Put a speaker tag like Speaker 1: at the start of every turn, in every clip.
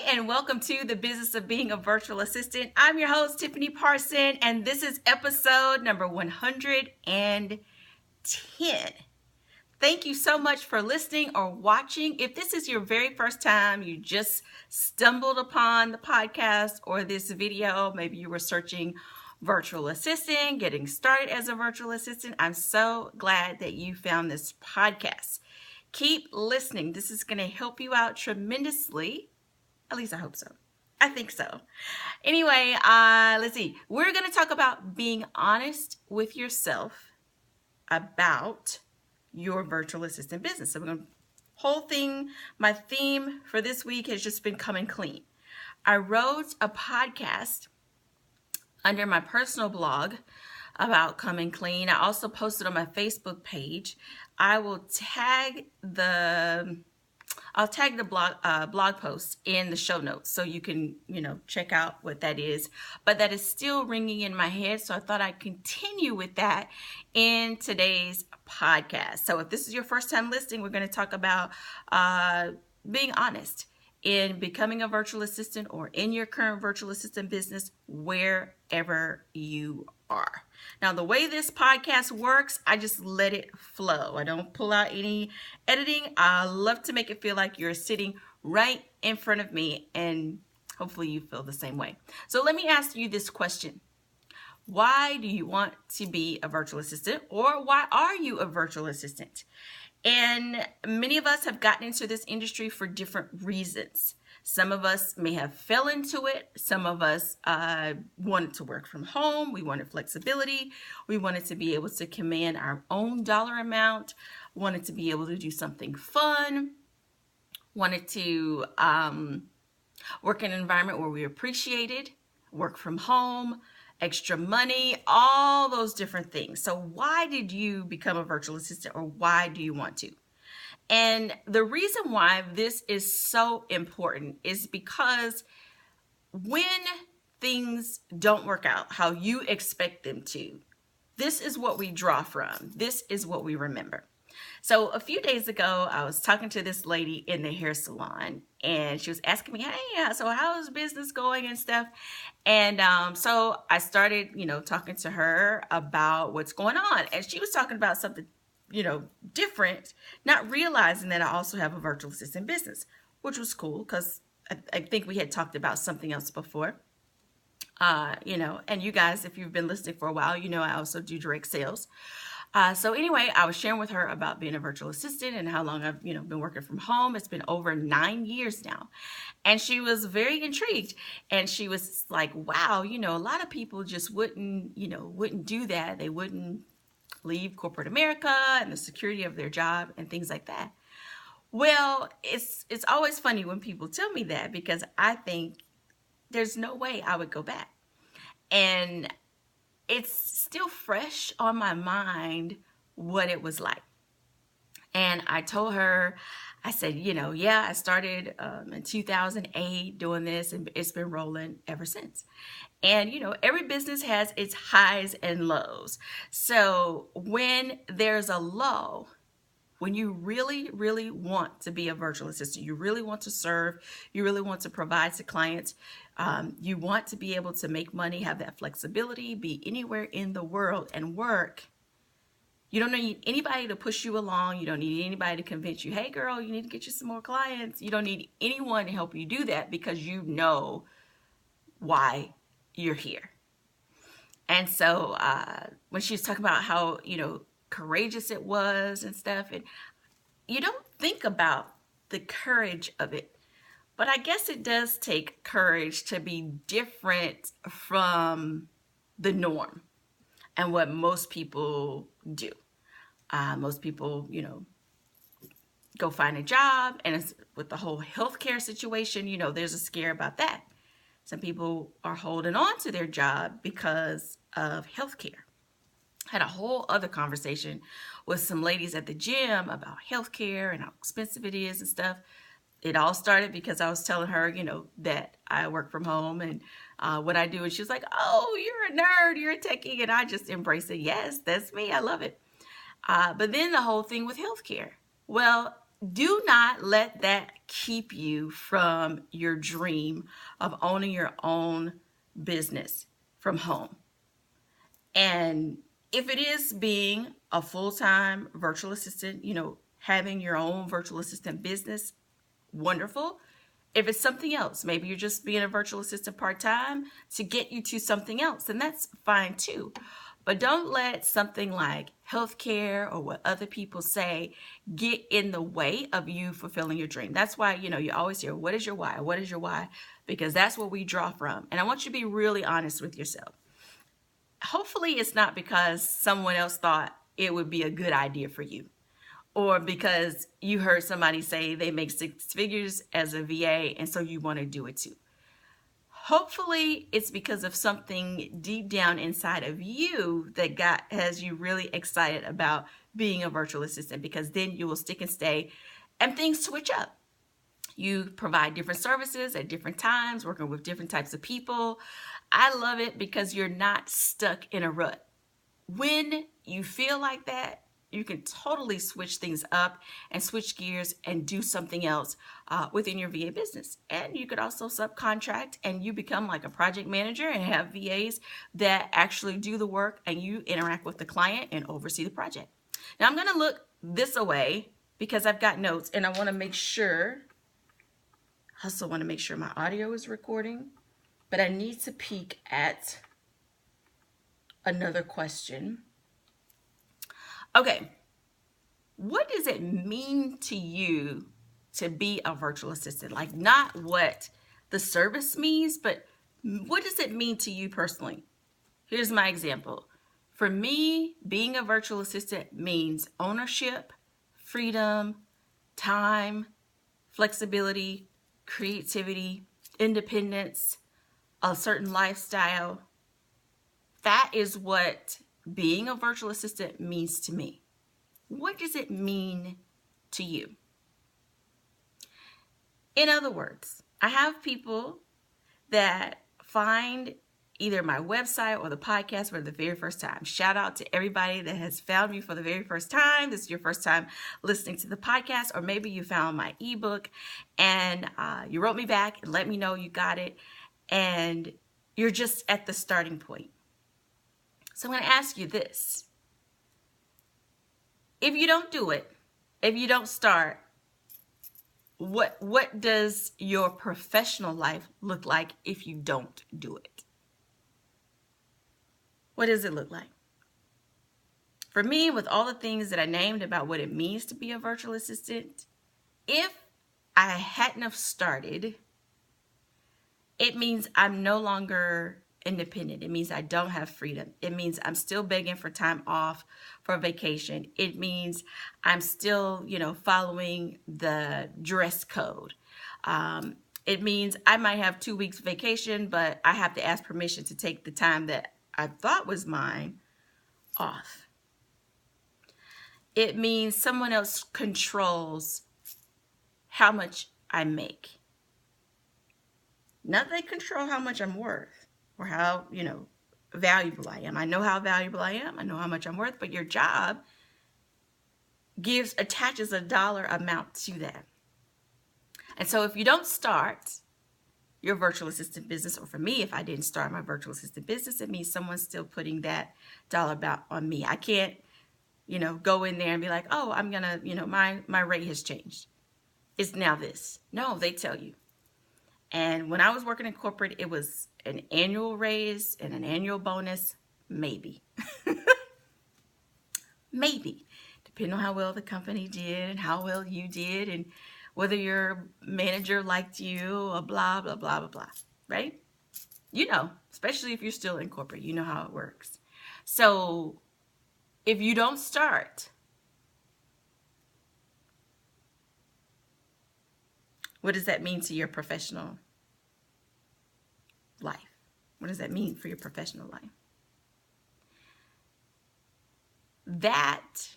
Speaker 1: and welcome to the Business of Being a Virtual Assistant. I'm your host, Tiffany Parson, and this is episode number 110. Thank you so much for listening or watching. If this is your very first time, you just stumbled upon the podcast or this video, maybe you were searching virtual assistant, getting started as a virtual assistant, I'm so glad that you found this podcast. Keep listening. This is going to help you out tremendously. At least I hope so. I think so. Anyway, let's see. We're going to talk about being honest with yourself about your virtual assistant business. So my theme for this week has just been coming clean. I wrote a podcast under my personal blog about coming clean. I also posted on my Facebook page. I'll tag the blog post in the show notes so you can, check out what that is. But that is still ringing in my head, so I thought I'd continue with that in today's podcast. So if this is your first time listening, we're going to talk about being honest in becoming a virtual assistant or in your current virtual assistant business, wherever you are. Now, the way this podcast works, I just let it flow. I don't pull out any editing. I love to make it feel like you're sitting right in front of me, and hopefully you feel the same way. So let me ask you this question. Why do you want to be a virtual assistant, or why are you a virtual assistant? And many of us have gotten into this industry for different reasons. Some of us may have fell into it. Some of us wanted to work from home. We wanted flexibility. We wanted to be able to command our own dollar amount, wanted to be able to do something fun, wanted to work in an environment where we appreciated, work from home, extra money, all those different things. So why did you become a virtual assistant, or why do you want to? And the reason why this is so important is because when things don't work out how you expect them to, this is what we draw from. This is what we remember. So a few days ago, I was talking to this lady in the hair salon, and she was asking me, hey, so how's business going and stuff? And so I started, talking to her about what's going on. And she was talking about something, different, not realizing that I also have a virtual assistant business, which was cool because I think we had talked about something else before. And you guys, if you've been listening for a while, I also do direct sales. So anyway, I was sharing with her about being a virtual assistant and how long I've, been working from home. It's been over 9 years now. And she was very intrigued. And she was like, wow, a lot of people just wouldn't do that. They wouldn't leave corporate America and the security of their job and things like that. Well, it's always funny when people tell me that, because I think there's no way I would go back. And it's still fresh on my mind what it was like. And I told her, I said, I started in 2008 doing this, and it's been rolling ever since. And, every business has its highs and lows. So when there's a low, when you really, really want to be a virtual assistant, you really want to serve, you really want to provide to clients, you want to be able to make money, have that flexibility, be anywhere in the world and work. You don't need anybody to push you along. You don't need anybody to convince you, hey girl, you need to get you some more clients. You don't need anyone to help you do that, because you know why you're here. And so when she was talking about how, courageous it was and stuff, and you don't think about the courage of it, but I guess it does take courage to be different from the norm and what most people do. Most people, go find a job, and it's, with the whole healthcare situation, there's a scare about that. Some people are holding on to their job because of healthcare. Had a whole other conversation with some ladies at the gym about healthcare and how expensive it is and stuff. It all started because I was telling her, that I work from home and what I do. And she was like, oh, you're a nerd, you're a techie. And I just embraced it. Yes, that's me. I love it. But then the whole thing with healthcare. Well, Do not let that keep you from your dream of owning your own business from home. And if it is being a full-time virtual assistant, having your own virtual assistant business, wonderful. If it's something else, maybe you're just being a virtual assistant part-time to get you to something else, and that's fine too. But don't let something like healthcare or what other people say get in the way of you fulfilling your dream. That's why, you always hear, what is your why? What is your why? Because that's what we draw from. And I want you to be really honest with yourself. Hopefully it's not because someone else thought it would be a good idea for you, or because you heard somebody say they make 6 figures as a VA and so you want to do it too. Hopefully it's because of something deep down inside of you that has you really excited about being a virtual assistant, because then you will stick and stay and things switch up. You provide different services at different times, working with different types of people. I love it because you're not stuck in a rut. When you feel like that, you can totally switch things up and switch gears and do something else within your VA business. And you could also subcontract and you become like a project manager and have VAs that actually do the work and you interact with the client and oversee the project. Now I'm going to look this away because I've got notes and I want to make sure, I also want to make sure my audio is recording, but I need to peek at another question. Okay, what does it mean to you to be a virtual assistant? Like, not what the service means, but what does it mean to you personally? Here's my example. For me, being a virtual assistant means ownership, freedom, time, flexibility, creativity, independence, a certain lifestyle. That is what being a virtual assistant means to me. What does it mean to you? In other words, I have people that find either my website or the podcast for the very first time. Shout out to everybody that has found me for the very first time. This is your first time listening to the podcast, or maybe you found my ebook and you wrote me back and let me know you got it, and you're just at the starting point. So I'm going to ask you this. If you don't do it, if you don't start, what does your professional life look like if you don't do it? What does it look like? For me, with all the things that I named about what it means to be a virtual assistant, if I hadn't have started, it means I'm no longer independent. It means I don't have freedom. It means I'm still begging for time off for vacation. It means I'm still, following the dress code. It means I might have 2 weeks vacation, but I have to ask permission to take the time that I thought was mine off. It means someone else controls how much I make. Not they control how much I'm worth or how, valuable I am. I know how valuable I am. I know how much I'm worth, but your job attaches a dollar amount to that. And so if you don't start your virtual assistant business, or for me, if I didn't start my virtual assistant business, it means someone's still putting that dollar amount on me. I can't, go in there and be like, oh, I'm gonna, my rate has changed. It's now this. No, they tell you. And when I was working in corporate, it was an annual raise and an annual bonus, maybe. Maybe, depending on how well the company did and how well you did and whether your manager liked you or blah, blah, blah, blah, blah, right? Especially if you're still in corporate, you know how it works. So if you don't start, what does that mean to your professional life? What does that mean for your professional life? That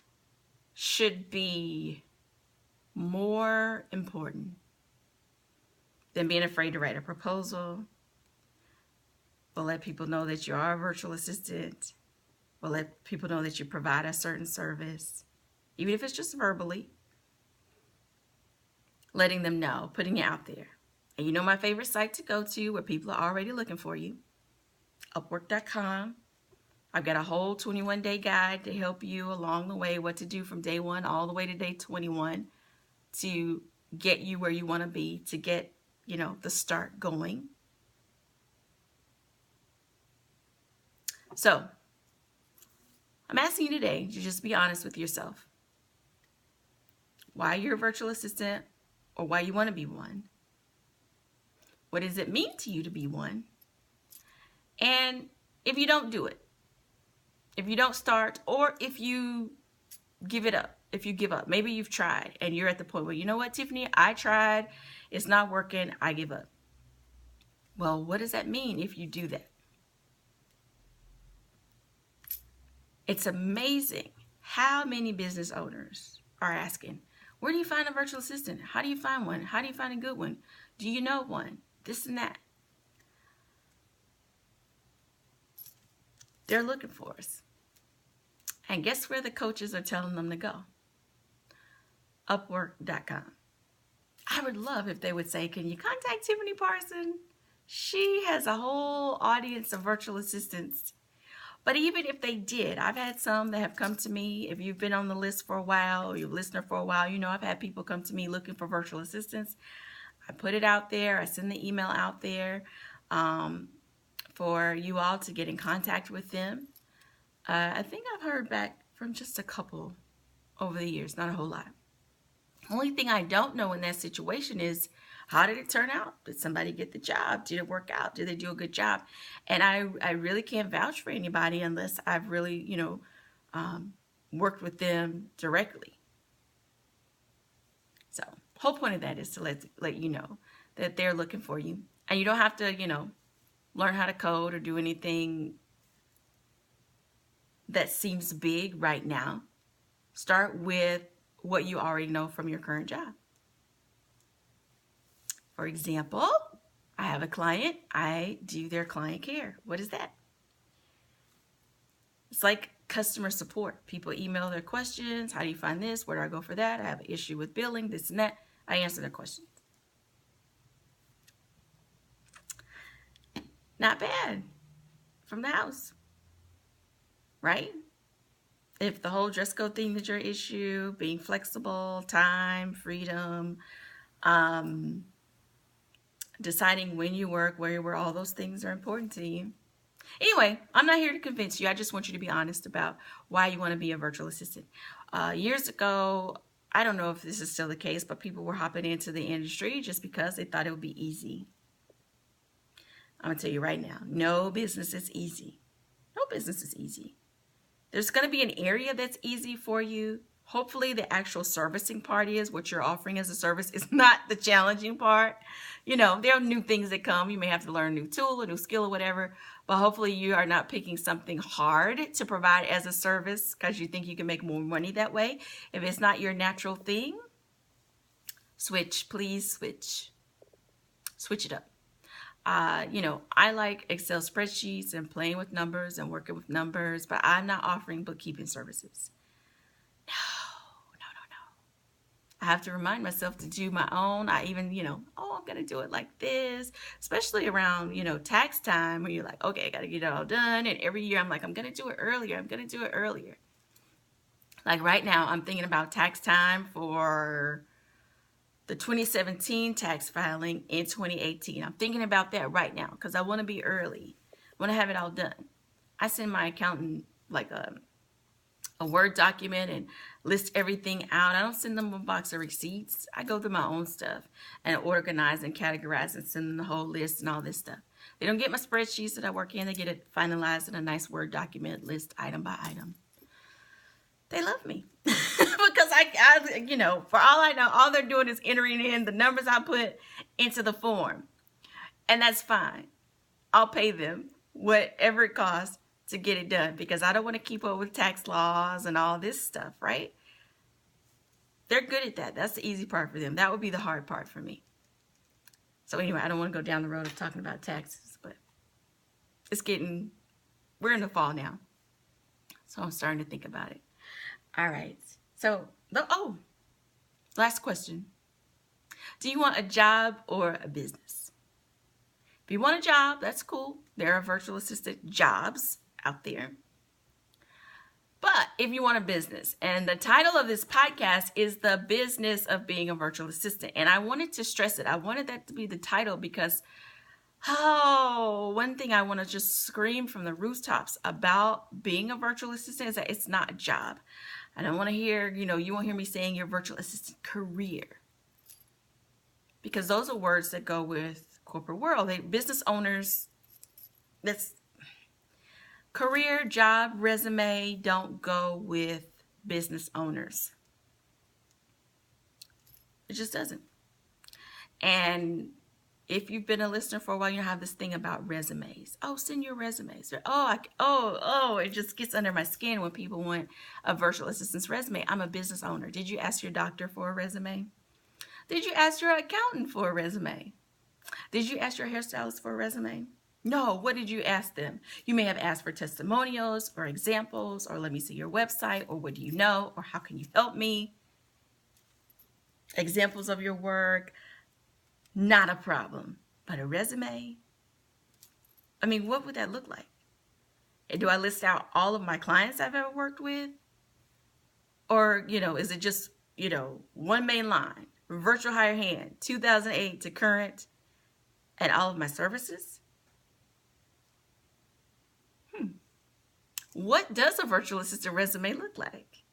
Speaker 1: should be more important than being afraid to write a proposal, or let people know that you are a virtual assistant, or let people know that you provide a certain service, even if it's just verbally. letting them know, putting it out there. And you know my favorite site to go to where people are already looking for you, Upwork.com. I've got a whole 21-day guide to help you along the way, what to do from day 1 all the way to day 21 to get you where you want to be, to get, the start going. So, I'm asking you today to just be honest with yourself. Why you're a virtual assistant, or why you want to be one. What does it mean to you to be one? And if you don't do it, if you don't start, or if you give it up, if you give up, maybe you've tried and you're at the point where, you know what, Tiffany, I tried, it's not working, I give up. Well, what does that mean if you do that? It's amazing how many business owners are asking, where do you find a virtual assistant? How do you find one? How do you find a good one? Do you know one? This and that. They're looking for us. And guess where the coaches are telling them to go? Upwork.com. I would love if they would say, can you contact Tiffany Parson? She has a whole audience of virtual assistants. But even if they did, I've had some that have come to me. If you've been on the list for a while, or you're a listener for a while, I've had people come to me looking for virtual assistants. I put it out there. I send the email out there for you all to get in contact with them. I think I've heard back from just a couple over the years, not a whole lot. Only thing I don't know in that situation is, how did it turn out? Did somebody get the job? Did it work out? Did they do a good job? And I really can't vouch for anybody unless I've really, worked with them directly. So, whole point of that is to let you know that they're looking for you. And you don't have to, learn how to code or do anything that seems big right now. Start with what you already know from your current job. For example, I have a client. I do their client care. What is that? It's like customer support. People email their questions. How do you find this? Where do I go for that? I have an issue with billing, this and that. I answer their questions. Not bad. From the house. Right? If the whole dress code thing is your issue, being flexible, time, freedom, deciding when you work, where you work, all those things are important to you. Anyway, I'm not here to convince you. I just want you to be honest about why you want to be a virtual assistant. Years ago, I don't know if this is still the case, but people were hopping into the industry just because they thought it would be easy. I'm going to tell you right now, no business is easy. No business is easy. There's going to be an area that's easy for you. Hopefully the actual servicing part is what you're offering as a service is not the challenging part. There are new things that come. You may have to learn a new tool, a new skill, or whatever. But hopefully you are not picking something hard to provide as a service because you think you can make more money that way. If it's not your natural thing, switch, please switch. Switch it up. I like Excel spreadsheets and playing with numbers and working with numbers, but I'm not offering bookkeeping services. No. I have to remind myself to do my own. I even, I'm going to do it like this, especially around, tax time where you're like, okay, I got to get it all done. And every year I'm like, I'm going to do it earlier. Like right now, I'm thinking about tax time for the 2017 tax filing in 2018. I'm thinking about that right now because I want to be early. I want to have it all done. I send my accountant like a Word document and list everything out. I don't send them a box of receipts. I go through my own stuff and organize and categorize and send them the whole list and all this stuff. They don't get my spreadsheets that I work in. They get it finalized in a nice Word document, list item by item. They love me because I, for all I know, all they're doing is entering in the numbers I put into the form. And that's fine. I'll pay them whatever it costs to get it done because I don't want to keep up with tax laws and all this stuff, right? They're good at that. That's the easy part for them. That would be the hard part for me. So anyway, I don't want to go down the road of talking about taxes, but we're in the fall now. So I'm starting to think about it. All right. So, last question. Do you want a job or a business? If you want a job, that's cool. There are virtual assistant jobs out there. But if you want a business, and the title of this podcast is The Business of Being a Virtual Assistant. And I wanted to stress it. I wanted that to be the title because, one thing I want to just scream from the rooftops about being a virtual assistant is that it's not a job. I don't want to hear, you won't hear me saying your virtual assistant career. Because those are words that go with corporate world. Business owners, that's career, job, resume don't go with business owners. It just doesn't. And if you've been a listener for a while, you have this thing about resumes. Oh, send your resumes. It just gets under my skin when people want a virtual assistant's resume. I'm a business owner. Did you ask your doctor for a resume? Did you ask your accountant for a resume? Did you ask your hairstylist for a resume? No. What did you ask them? You may have asked for testimonials or examples, or let me see your website, or what do you know, or how can you help me? Examples of your work, not a problem. But a resume? I mean, what would that look like? Do I list out all of my clients I've ever worked with? Or, is it just, one main line? Virtual hire hand, 2008 to current, and all of my services? What does a virtual assistant resume look like?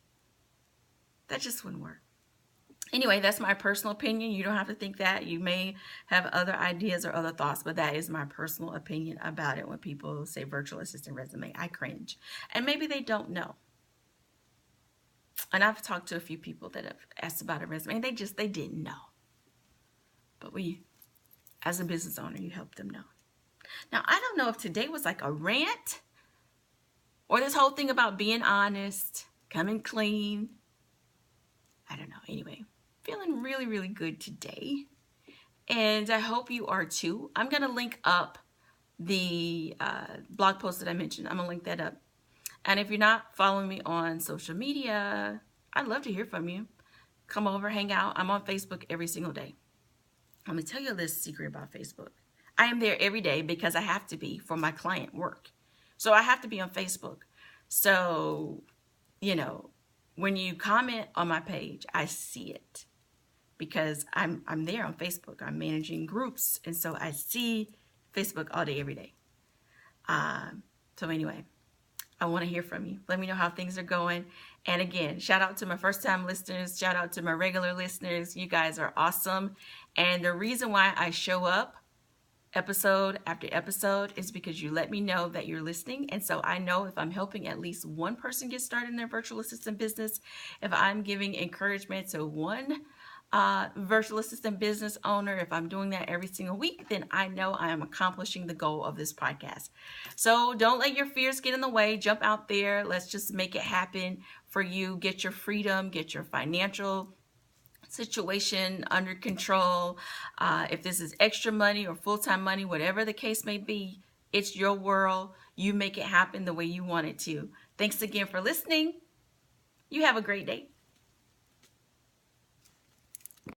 Speaker 1: That just wouldn't work. Anyway, that's my personal opinion. You don't have to think that. You may have other ideas or other thoughts, but that is my personal opinion about it. When people say virtual assistant resume, I cringe. And maybe they don't know. And I've talked to a few people that have asked about a resume, and they didn't know. But as a business owner, you help them know. Now, I don't know if today was like a rant or this whole thing about being honest, coming clean. I don't know. Anyway, feeling really, really good today. And I hope you are too. I'm going to link up the blog post that I mentioned. I'm going to link that up. And if you're not following me on social media, I'd love to hear from you. Come over, hang out. I'm on Facebook every single day. I'm going to tell you this secret about Facebook. I am there every day because I have to be for my client work. So I have to be on Facebook. So, when you comment on my page, I see it because I'm there on Facebook. I'm managing groups. And so I see Facebook all day, every day. So anyway, I want to hear from you. Let me know how things are going. And again, shout out to my first time listeners. Shout out to my regular listeners. You guys are awesome. And the reason why I show up episode after episode is because you let me know that you're listening. And so I know if I'm helping at least one person get started in their virtual assistant business, if I'm giving encouragement to one virtual assistant business owner, if I'm doing that every single week, then I know I am accomplishing the goal of this podcast. So don't let your fears get in the way. Jump out there. Let's just make it happen for you. Get your freedom, get your financial situation under control. If this is extra money or full-time money, whatever the case may be, it's your world. You make it happen the way you want it to. Thanks again for listening. You have a great day.